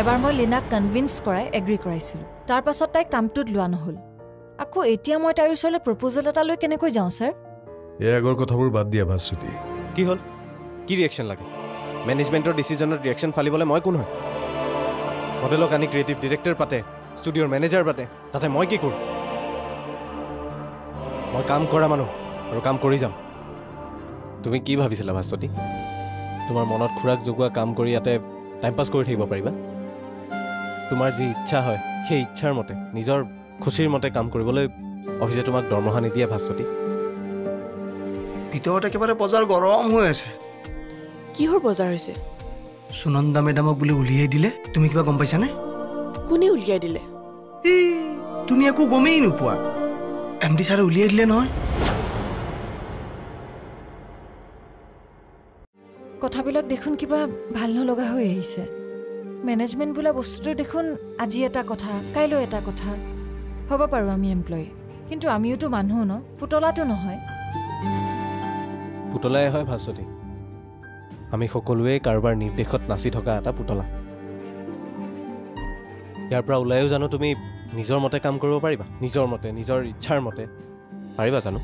এবাৰ মই লীনাক কনভিন্স কৰাই এগ্ৰি কৰাইছিলোঁ তাৰ পাছত তাই কামটোত লোৱা নহ'ল আকৌ এতিয়া মই তাইৰ ওচৰলৈ প্ৰপ'জেল এটা লৈ কেনেকৈ যাওঁ ছাৰ এই আগৰ কথাবোৰ বাদ দিয়া ভাস্বতী কি হ'ল কি ৰিয়েকশ্যন লাগে মেনেজমেণ্টৰ ডিচিজনত ৰিয়েকশ্যন ফালিবলৈ মই কোন হয় মডেলক আনি ক্ৰিয়েটিভ ডিৰেক্টৰ পাতে ষ্টুডিঅ'ৰ মেনেজাৰ পাতে তাতে মই কি কৰোঁ মই কাম কৰা মানুহ আৰু কাম কৰি যাম তুমি কি ভাবিছিলা ভাস্বতী তোমাৰ মনত খোৰাক জগোৱা কাম কৰি ইয়াতে টাইম পাছ কৰি থাকিব পাৰিবা তোমাৰ যি ইচ্ছা হয় সেই ইচ্ছাৰ মতে নিজৰ খুচিৰ মতে কাম কৰিবলৈ অফিচে তোমাক দৰমহা নিদিয়ে ভাস্বতী ভিতৰত একেবাৰে বজাৰ গৰম হৈ আছে কিহৰ বজাৰ হৈছে সুনন্দা মেডামক বুলি উলিয়াই দিলে তুমি কিবা গম পাইছানে কোনে উলিয়াই দিলে তুমি একো গমেই নোপোৱা এমডি ছাৰে উলিয়াই দিলে নহয় কথাবিলাক দেখোন কিবা ভাল নলগা হৈ আহিছে মেনেজমেণ্ট বোলা বস্তুটো দেখোন আজি এটা কথা কাইলৈ এটা কথা হ'ব পাৰোঁ আমি এমপ্লয়ী কিন্তু আমিওতো মানুহ ন পুতলাটো নহয় পুতলাই হয় ভাস্বতী আমি সকলোৱে কাৰোবাৰ নিৰ্দেশত নাচি থকা এটা পুতলা ইয়াৰ পৰা ওলাইও জানো তুমি নিজৰ মতে কাম কৰিব পাৰিবা নিজৰ মতে নিজৰ ইচ্ছাৰ মতে পাৰিবা জানো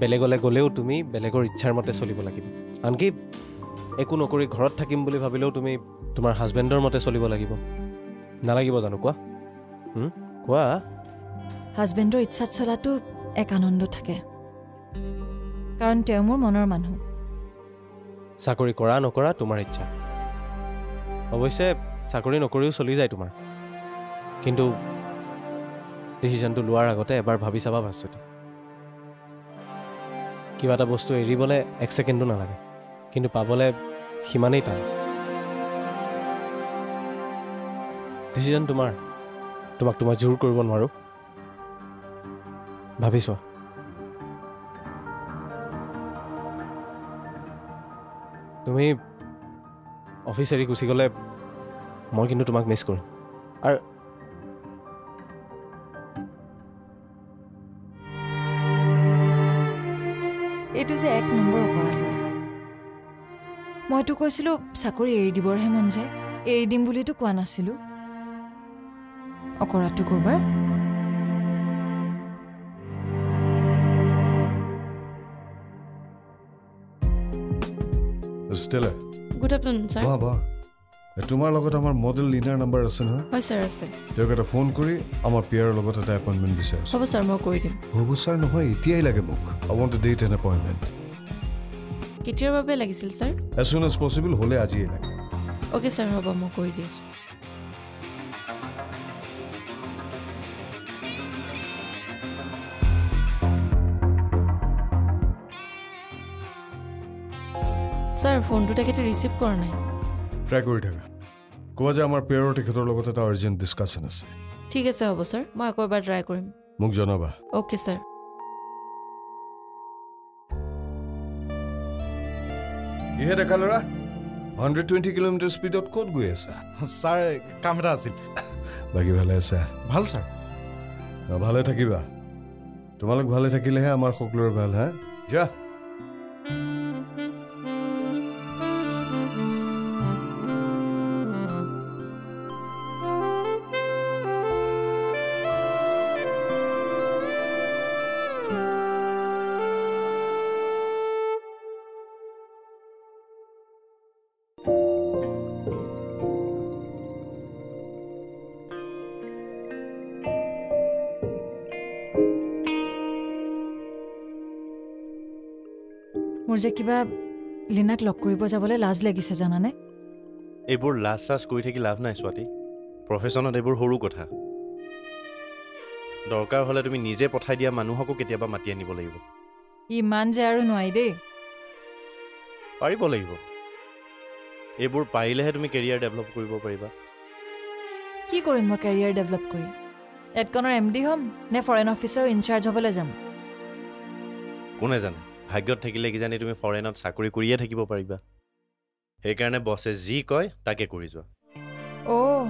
বেলেগলৈ গ'লেও তুমি বেলেগৰ ইচ্ছাৰ মতে চলিব লাগিব আনকি একো নকৰি ঘৰত থাকিম বুলি ভাবিলেও তুমি তোমাৰ হাজবেণ্ডৰ মতে চলিব লাগিব নালাগিব জানো কোৱা কোৱা হাজবেণ্ডৰ ইচ্ছাত চলাটো এক আনন্দ থাকে কাৰণ তেওঁ মোৰ মনৰ মানুহ চাকৰি কৰা নকৰা তোমাৰ ইচ্ছা অৱশ্যে চাকৰি নকৰিও চলি যায় তোমাৰ কিন্তু ডিচিশ্যনটো লোৱাৰ আগতে এবাৰ ভাবি চাবা ভাস্বতী কিবা এটা বস্তু এৰিবলৈ 1 ছেকেণ্ডো নালাগে কিন্তু পাবলৈ সিমানেই টান ডিচিশ্যন তোমাক তোমাৰ জোৰ কৰিব নোৱাৰোঁ ভাবি চোৱা তুমি অফিচ এৰি গুচি গ'লে মই কিন্তু তোমাক মিছ কৰিম আৰু এইটো যে 1 নম্বৰ অপৰাধ মইতো কৈছিলোঁ চাকৰি এৰি দিবৰহে মন যায় এৰি দিম বুলিতো কোৱা নাছিলোঁ অকৰাটো কৰবাৰ ষ্টেলা গুড আফটাৰনুন ছাৰ তোমাৰ লগত আমাৰ মডেল লীনাৰ নাম্বাৰ আছে নহয় হয় ছাৰ আছে তেওঁক এটা ফোন কৰি আমাৰ পিয়াৰৰ লগত এটা এপইণ্টমেণ্ট বিচাৰিছোঁ হ'ব ছাৰ মই কৰি দিম হ'ব ছাৰ নহয় এতিয়াই লাগে মোক I want to date an appointment কেতিয়াৰ বাবে লাগিছিল sir as soon as possible হ'লে আজিয়ে লাগে অ'কে ছাৰ হ'ব মই কৰি দি আছোঁ ছাৰ ফোনটো তেখেতে ৰিচিভ কৰা নাই ট্ৰাই কৰি থাকা কোৱা যে আমাৰ পেয়াৰৰ তেখেতৰ লগত এটা আৰ্জেণ্ট ডিছকাশ্যন আছে ঠিক আছে হ'ব ছাৰ মই আকৌ এবাৰ ট্ৰাই কৰিম মোক জনাবা অ'কে ছাৰ কিহে দেখা ল'ৰা 120 কিলোমিটাৰ স্পীডত ক'ত গৈ আছা ছাৰ কাম এটা আছিল বাকী ভালে আছা ভাল ছাৰ ভালে থাকিবা তোমালোক ভালে থাকিলেহে আমাৰ সকলোৰে ভাল হা যা মোৰ যে কিবা লীনাক লগ কৰিব যাবলৈ লাজ লাগিছে জানানে এইবোৰ লাজ চাজ কৰি থাকি লাভ নাই স্বাতী প্ৰফেশ্যনত এইবোৰ সৰু কথা দৰকাৰ হ'লে তুমি নিজে পঠাই দিয়া মানুহকো কেতিয়াবা মাতি আনিব লাগিব ইমান যে আৰু নোৱাৰি দেই পাৰিব লাগিব এইবোৰ পাৰিলেহে তুমি কেৰিয়াৰ ডেভেলপ কৰিব পাৰিবা কি কৰিম মই কেৰিয়াৰ ডেভেলপ কৰি এডকনৰ এমডি হ'ম নে ফৰেন অফিচাৰ ইনচাৰ্জ হ'বলৈ যাম কোনে জানে ভাগ্যত থাকিলে কিজানি তুমি ফৰেনত চাকৰি কৰিয়ে থাকিব পাৰিবা সেইকাৰণে বছে যি কয় তাকে কৰি যোৱা অ'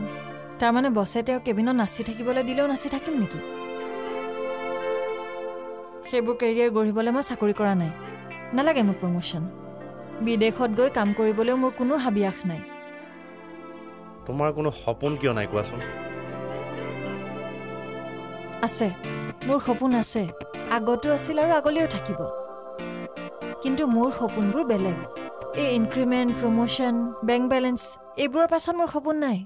তাৰমানে বছে তেওঁ কেবিনত নাচি থাকিবলৈ দিলেও নাচি থাকিম নেকি সেইবোৰ কেৰিয়াৰ গঢ়িবলৈ মই চাকৰি কৰা নাই নালাগে মোক প্ৰমোশ্যন বিদেশত গৈ কাম কৰিবলৈ মোৰ কোনো হাবিয়াস নাই তোমাৰ কোনো সপোন কিয় নাই কোৱাচোন আছে মোৰ সপোন আছে আগতো আছিল আৰু আগলৈও থাকিব কিন্তু মোৰ সপোনবোৰ বেলেগ এই ইনক্ৰিমেণ্ট প্ৰমোশ্যন বেংক বেলেঞ্চ এইবোৰৰ পাছত মোৰ সপোন নাই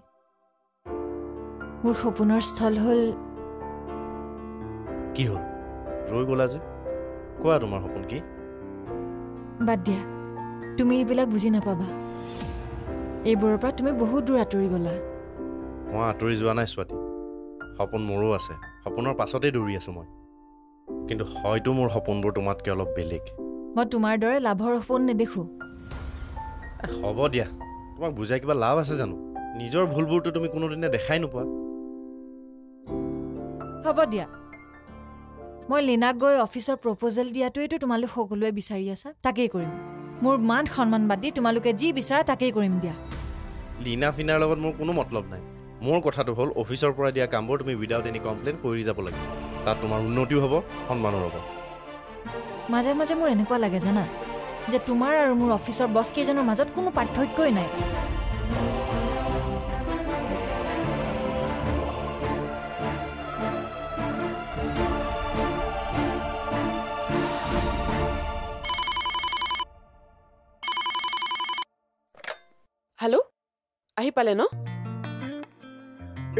মোৰ সপোনৰ স্থল হ'ল কি হ'ল ৰৈ গ'লা যে কোৱা তোমাৰ সপোন কি বাদ দিয়া তুমি এইবিলাক বুজি নাপাবা এইবোৰৰ পৰা তুমি বহুত দূৰ আঁতৰি গ'লা মই আঁতৰি যোৱা নাই স্বাতী সপোন মোৰো আছে সপোনৰ পাছতেই দৌৰি আছোঁ মই কিন্তু হয়তো মোৰ সপোনবোৰ তোমাতকৈ অলপ বেলেগ মই তোমাৰ দৰে লাভৰ সপোন নেদেখোঁ হ'ব দিয়া তোমাক বুজাই কিবা লাভ আছে জানো নিজৰ ভুলবোৰতো তুমি কোনোদিনে দেখাই নোপোৱা হ'ব দিয়া মই লীনাক গৈ অফিচৰ প্ৰপ'জেল দিয়াটোৱেতো তোমালোক সকলোৱে বিচাৰি আছা তাকেই কৰিম মোৰ মান সন্মান বাদ দি তোমালোকে যি বিচাৰা তাকেই কৰিম দিয়া লীনা ফিনাৰ লগত মোৰ কোনো মতলব নাই মোৰ কথাটো হ'ল অফিচৰ পৰা দিয়া কামবোৰ তুমি উইদাউট এনি কমপ্লেইন কৰি যাব লাগিব তাত তোমাৰ উন্নতিও হ'ব সন্মানো হ'ব মাজে মাজে মোৰ এনেকুৱা লাগে জানা যে তোমাৰ আৰু মোৰ অফিচৰ বছ কেইজনৰ মাজত কোনো পাৰ্থক্যই নাই হেল্ল' আহি পালে ন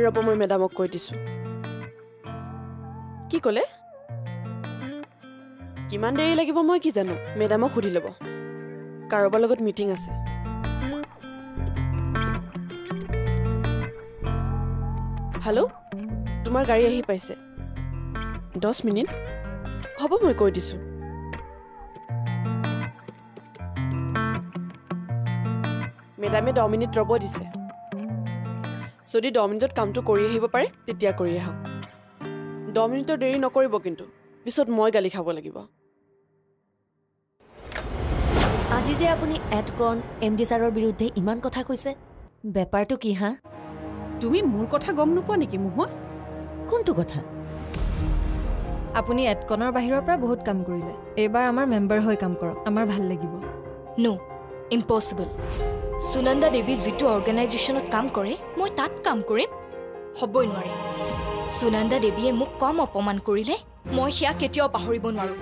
ৰ'ব মই মেডামক কৈ দিছোঁ কি ক'লে কিমান দেৰি লাগিব মই কি জানো মেডামক সুধি ল'ব কাৰোবাৰ লগত মিটিং আছে হেল্ল' তোমাৰ গাড়ী আহি পাইছে 10 মিনিট হ'ব মই কৈ দিছোঁ মেডামে 10 মিনিট ৰ'ব দিছে যদি 10 মিনিটত কামটো কৰি আহিব পাৰে তেতিয়া কৰি আহক 10 মিনিটৰ দেৰি নকৰিব কিন্তু পিছত মই গালি খাব লাগিব আজি যে আপুনি এডকন এমডি ছাৰৰ বিৰুদ্ধে ইমান কথা কৈছে বেপাৰটো কি হা তুমি মোৰ কথা গম নোপোৱা নেকি মোহোৱা কোনটো কথা আপুনি এডকনৰ বাহিৰৰ পৰা বহুত কাম কৰিলে এইবাৰ আমাৰ মেম্বাৰ হৈ কাম কৰক আমাৰ ভাল লাগিব নো ইম্পচিবল সুনন্দা দেৱী যিটো অৰ্গেনাইজেশ্যনত কাম কৰে মই তাত কাম কৰিম হ'বই নোৱাৰে সুনন্দা দেৱীয়ে মোক কম অপমান কৰিলে মই সেয়া কেতিয়াও পাহৰিব নোৱাৰো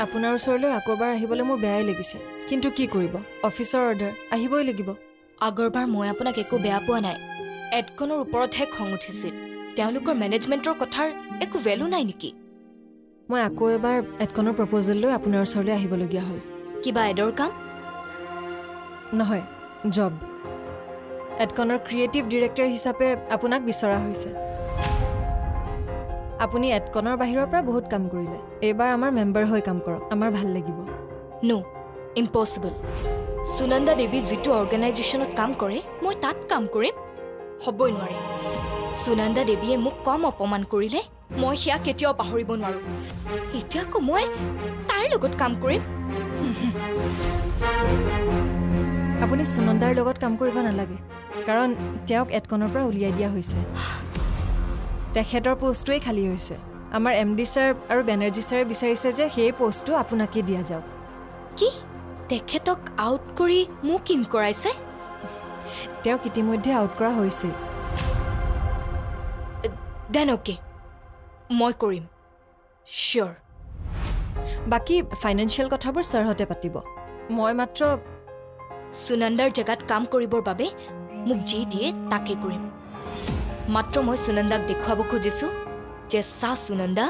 আপোনাৰ ওচৰলৈ আকৌবাৰ আহিবলৈ মোৰ বেয়াই লাগিছে কিন্তু কি কৰিব অফিচৰ অৰ্ডাৰ আহিবই লাগিব আগৰবাৰ মই আপোনাক একো বেয়া পোৱা নাই এডকনৰ ওপৰতহে খং উঠিছিল তেওঁলোকৰ মেনেজমেণ্টৰ কথাৰ একো ভেলু নাই নেকি মই আকৌ এবাৰ এডকনৰ প্ৰপ'জেল লৈ আপোনাৰ ওচৰলৈ আহিবলগীয়া হ'ল কিবা এডৰ কাম নহয় জব এডকনৰ ক্ৰিয়েটিভ ডিৰেক্টৰ হিচাপে আপোনাক বিচৰা হৈছে আপুনি এডকনৰ বাহিৰৰ পৰা বহুত কাম কৰিলে এইবাৰ আমাৰ মেম্বাৰ হৈ কাম কৰক আমাৰ ভাল লাগিব নো ইম্পচিবল সুনন্দা দেৱী যিটো অৰ্গেনাইজেশ্যনত কাম কৰে মই তাত কাম কৰিম হ'বই নোৱাৰে সুনন্দা দেৱীয়ে মোক কম অপমান কৰিলে মই সেয়া কেতিয়াও পাহৰিব নোৱাৰো এতিয়া আকৌ মই তাইৰ লগত কাম কৰিম আপুনি সুনন্দাৰ লগত কাম কৰিব নালাগে কাৰণ তেওঁক এডকনৰ পৰা উলিয়াই দিয়া হৈছে তেখেতৰ পোষ্টটোৱেই খালী হৈছে আমাৰ এমডি ছাৰ আৰু বেনাৰ্জী ছাৰে বিচাৰিছে যে সেই পোষ্টটো আপোনাকে দিয়া যাওক কি তেখেতক আউট কৰি মোক ইন কৰাইছে তেওঁক ইতিমধ্যে আউট কৰা হৈছিল দেন অ'কে মই কৰিম চিয়'ৰ বাকী ফাইনেন্সিয়েল কথাবোৰ ছাৰহঁতে পাতিব মই মাত্ৰ সুনন্দাৰ জেগাত কাম কৰিবৰ বাবে মোক যি দিয়ে তাকে কৰিম মাত্ৰ মই সুনন্দাক দেখুৱাব খুজিছো যে চা সুনন্দা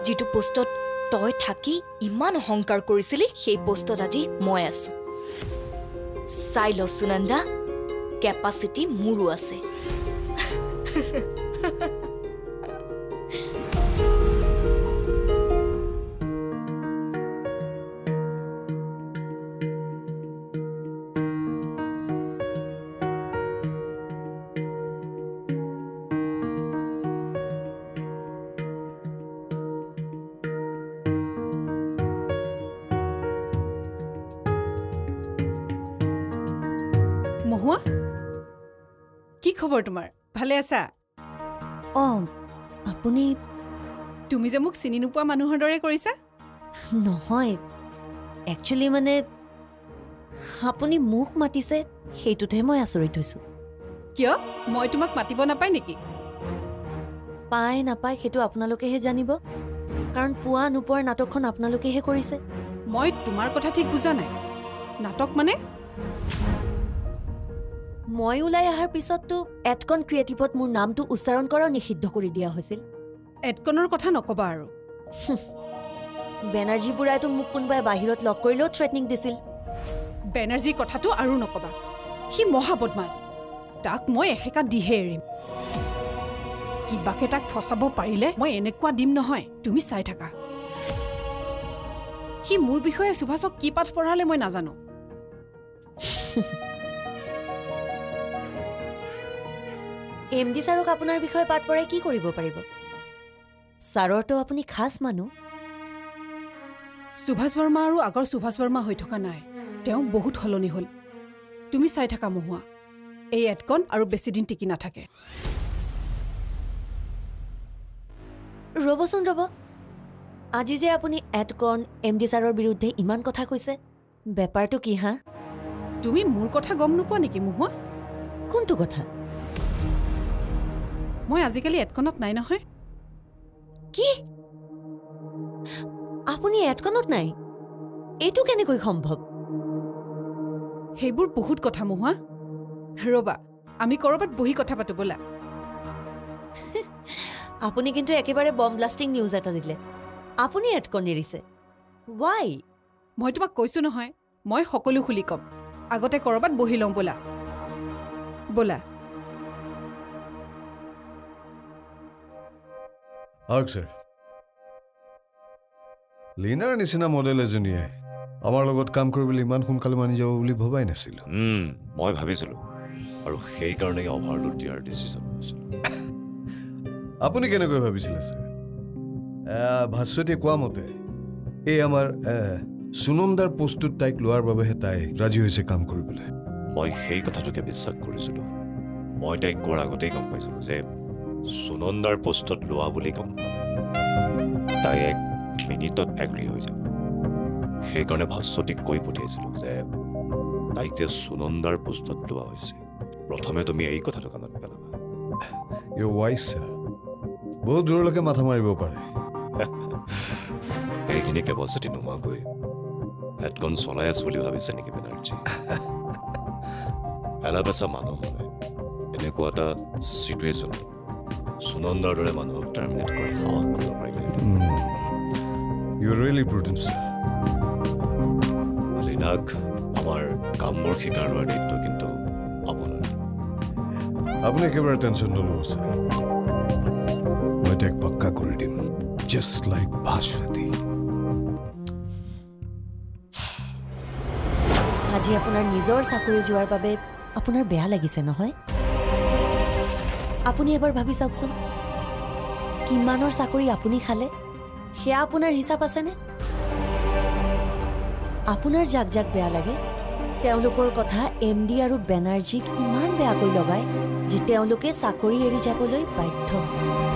যিটো পোষ্টত তই থাকি ইমান অহংকাৰ কৰিছিলি সেই পোষ্টত আজি মই আছো চাই ল সুনন্দা কেপাচিটি মোৰো আছে কি খবৰ তোমাৰ ভালে আছা আপুনি তুমি যে মোক চিনি নোপোৱা মানুহৰ দৰে কৰিছা নহয় একচুৱেলি মানে আপুনি মোক মাতিছে সেইটোতে মই আচৰিত হৈছো কিয় মই তোমাক মাতিব নাপাই নেকি পায় নাপায় সেইটো আপোনালোকেহে জানিব কাৰণ পোৱা নোপোৱাৰ নাটকখন আপোনালোকেহে কৰিছে মই তোমাৰ কথা ঠিক বুজা নাই নাটক মানে মই ওলাই অহাৰ পিছততো এডকন ক্ৰিয়েটিভত মোৰ নামটো উচ্চাৰণ কৰাও নিষিদ্ধ কৰি দিয়া হৈছিল এডকনৰ কথা নকবা আৰু বেনাৰ্জী বুঢ়াইতো মোক কোনোবাই বাহিৰত লগ কৰিলেও থ্ৰেটনিং দিছিল বেনাৰ্জীৰ কথাটো আৰু নকবা সি মহা বদমাছ তাক মই এশেকা দিহে এৰিম কিবাকে তাক ফচাব পাৰিলে মই এনেকুৱা দিম নহয় তুমি চাই থাকা সি মোৰ বিষয়ে সুভাষক কি পাঠ পঢ়ালে মই নাজানো এমডি ছাৰক আপোনাৰ বিষয়ে পাঠ পঢ়াই কি কৰিব পাৰিব ছাৰৰতো আপুনি খাছ মানুহ সুভাষ বৰ্মা আৰু আগৰ সুভাষ বৰ্মা হৈ থকা নাই তেওঁ বহুত সলনি হ'ল তুমি চাই থাকা মহুৱা এই এডকন আৰু বেছিদিন টিকি নাথাকে ৰ'বচোন ৰ'ব আজি যে আপুনি এডকন এমডি ছাৰৰ বিৰুদ্ধে ইমান কথা কৈছে বেপাৰটো কি হা তুমি মোৰ কথা গম নোপোৱা নেকি মহুৱা কোনটো কথা মই আজিকালি এডকনত নাই নহয় কি আপুনি এডকনত নাই এইটো কেনেকৈ সম্ভৱ সেইবোৰ বহুত কথা মহুৱা ৰবা আমি কৰবাত বহি কথা পাতো বলা আপুনি কিন্তু একেবাৰে বম ব্লাষ্টিং নিউজ এটা দিলে আপুনি এডকন এৰিছে ৱাই মই তোমাক কৈছো নহয় মই সকলো খুলি কম আগতে কৰবাত বহি লওঁ বলা বলা আহক স্যাৰ লীনাৰ নিচিনা মডেল এজনীয়ে আমাৰ লগত কাম কৰিবলৈ ইমান সোনকালে মানি যাব বুলি ভবাই নাছিলো মই ভাবিছিলো আৰু সেইকাৰণেই অভাৰলোড দিয়াৰ ডিচিশ্যন লৈছিলো আপুনি কেনেকৈ ভাবিছিলে স্যাৰ ভাস্বতীয়ে কোৱা মতে এই আমাৰ সুনন্দাৰ পোষ্টটোত তাইক লোৱাৰ বাবেহে তাই ৰাজি হৈছে কাম কৰিবলৈ মই সেই কথাটোকে বিশ্বাস কৰিছিলো মই তাইক কোৱাৰ আগতেই গম পাইছিলো যে সুনন্দাৰ পোষ্টত লোৱা বুলি গম পাম তাই এক মিনিটত এগ্ৰি হৈ যাব সেইকাৰণে ভাস্বতীক কৈ পঠিয়াইছিলো যে তাইক যে সুনন্দাৰ পোষ্টত লোৱা হৈছে প্ৰথমে তুমি এই কথাটো কাণত পেলাবা ইউ ৱাইজ স্যাৰ বহুত দূৰলৈকে মাথা মাৰিব পাৰে এইখিনি কেপাচিটি নোহোৱাকৈ হেডকন চলাই আছো বুলি ভাবিছে নেকি বেনাৰ্জী এলাবেচা মানুহ হ'লে এনেকুৱা এটা চিটুৱেশ্যন সুনন্দাৰ দৰে মানুহক টাৰ্মিনেট কৰা সাহস কৰিব পাৰিলে ইউ ৰিয়েলি প্ৰুডেন্ট স্যাৰ লীনাক আমাৰ কামবোৰ শিকাৰ লোৱাৰ দায়িত্ব কিন্তু আপোনাৰ আপুনি একেবাৰে টেনশ্যন নল'ব স্যাৰ মই তাইক পাক্কা কৰি দিম জাষ্ট লাইক ভাস্বতী আজি আপোনাৰ নিজৰ চাকৰি যোৱাৰ বাবে আপোনাৰ বেয়া লাগিছে নহয় আপুনি এবাৰ ভাবি চাওকচোন কিমানৰ চাকৰি আপুনি খালে সেয়া আপোনাৰ হিচাপ আছেনে আপোনাৰ যাক যাক বেয়া লাগে তেওঁলোকৰ কথা এমডি আৰু বেনাৰ্জীক ইমান বেয়াকৈ লগায় যে তেওঁলোকে চাকৰি এৰি যাবলৈ বাধ্য হয়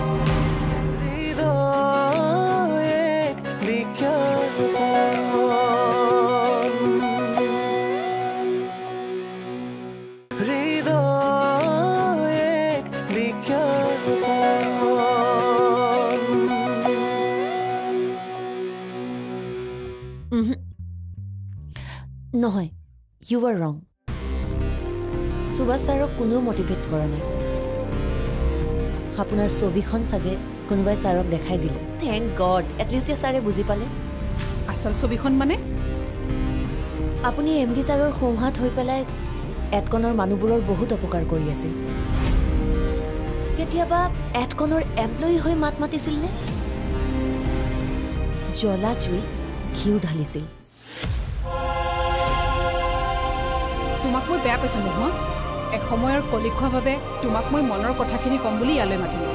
নহয় ইউ আৰ ৰং সুভাষ ছাৰক কোনেও মটিভেট কৰা নাই আপোনাৰ ছবিখন চাগে কোনোবাই ছাৰক দেখাই দিলে থেংক গড এটলিষ্ট যে ছাৰে বুজি পালে আচল ছবিখন মানে আপুনি এমডি ছাৰৰ সোঁহাত হৈ পেলাই এডকনৰ মানুহবোৰৰ বহুত অপকাৰ কৰি আছিল কেতিয়াবা এডকনৰ এমপ্লয়ী হৈ মাত মাতিছিল নে জ্বলা জুইত ঘিউ ঢালিছিল তোমাক মই বেয়া পাইছো মহুৱা এসময়ৰ কলিখোৱাভাৱে তোমাক মই মনৰ কথাখিনি ক'ম বুলি ইয়ালৈ মাতিলো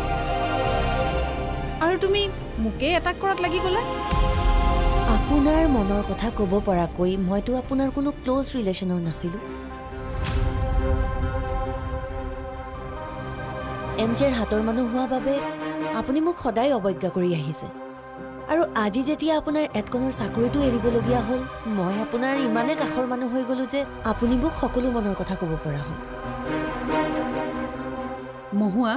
আৰু তুমি মোকেই এটাক কৰাত লাগি গ'লা আপোনাৰ মনৰ কথা ক'ব পৰাকৈ মইতো আপোনাৰ কোনো ক্ল'জ ৰিলেশ্যনৰ নাছিলোঁ MJৰ হাতৰ মানুহ হোৱা বাবে আপুনি মোক সদায় অৱজ্ঞা কৰি আহিছে আৰু আজি যেতিয়া আপোনাৰ এটকনৰ চাকৰিটো এৰিবলগীয়া হ'ল মই আপোনাৰ ইমানে কাষৰ মানুহ হৈ গ'লো যে আপুনি মোক সকলো মনৰ কথা ক'ব পৰা হ'ল মহুৱা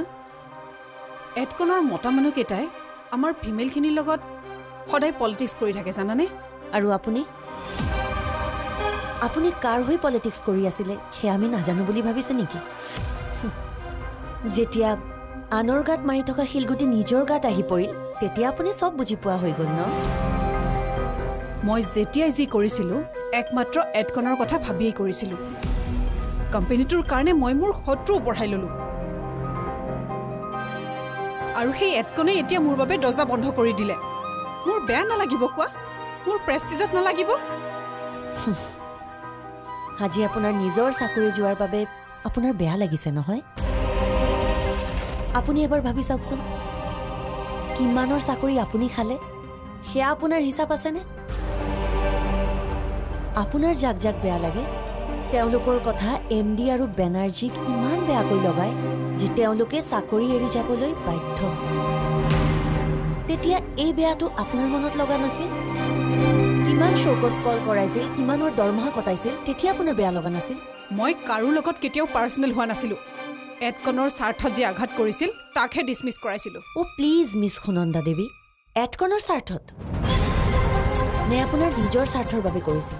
এটকনৰ মতা মানুহকেইটাই আমাৰ ফিমেলখিনিৰ লগত সদায় পলিটিক্স কৰি থাকে জানানে আৰু আপুনি কাৰ হৈ পলিটিক্স কৰি আছিলে সেয়া আমি নাজানো বুলি ভাবিছে নেকি যেতিয়া আনৰ গাত মাৰি থকা শিলগুটি নিজৰ গাত আহি পৰিল তেতিয়া আপুনি চব বুজি পোৱা হৈ গ'ল ন মই যেতিয়াই যি কৰিছিলোঁ একমাত্ৰ এটকনৰ কথা ভাবিয়েই কৰিছিলোঁ কোম্পানীটোৰ কাৰণে মই মোৰ শত্ৰু বঢ়াই ল'লোঁ আৰু সেই এটকনে এতিয়া মোৰ বাবে দৰ্জা বন্ধ কৰি দিলে মোৰ বেয়া নালাগিব কোৱা মোৰ প্ৰেষ্টিজত নালাগিব আজি আপোনাৰ নিজৰ চাকৰি যোৱাৰ বাবে আপোনাৰ বেয়া লাগিছে নহয় আপুনি এবাৰ ভাবি চাওকচোন কিমানৰ চাকৰি আপুনি খালে সেয়া আপোনাৰ হিচাপ আছেনে আপোনাৰ যাক যাক বেয়া লাগে তেওঁলোকৰ কথা MD আৰু বেনাৰ্জীক ইমান বেয়াকৈ লগায় যে তেওঁলোকে চাকৰি এৰি যাবলৈ বাধ্য হয় তেতিয়া এই বেয়াটো আপোনাৰ মনত লগা নাছিল কিমান শোকজ কল কৰাইছিল কিমানৰ দৰমহা কটাইছিল তেতিয়া আপোনাৰ বেয়া লগা নাছিল মই কাৰো লগত কেতিয়াও পাৰ্চনেল হোৱা নাছিলোঁ এটকনৰ স্বাৰ্থত যে আঘাত কৰিছিল তাকহে ডিছমিছ কৰাইছিলোঁ প্লিজ মিছ সুনন্দা দেৱী এটকনৰ স্বাৰ্থত নে আপোনাৰ নিজৰ স্বাৰ্থৰ বাবে কৰিছিল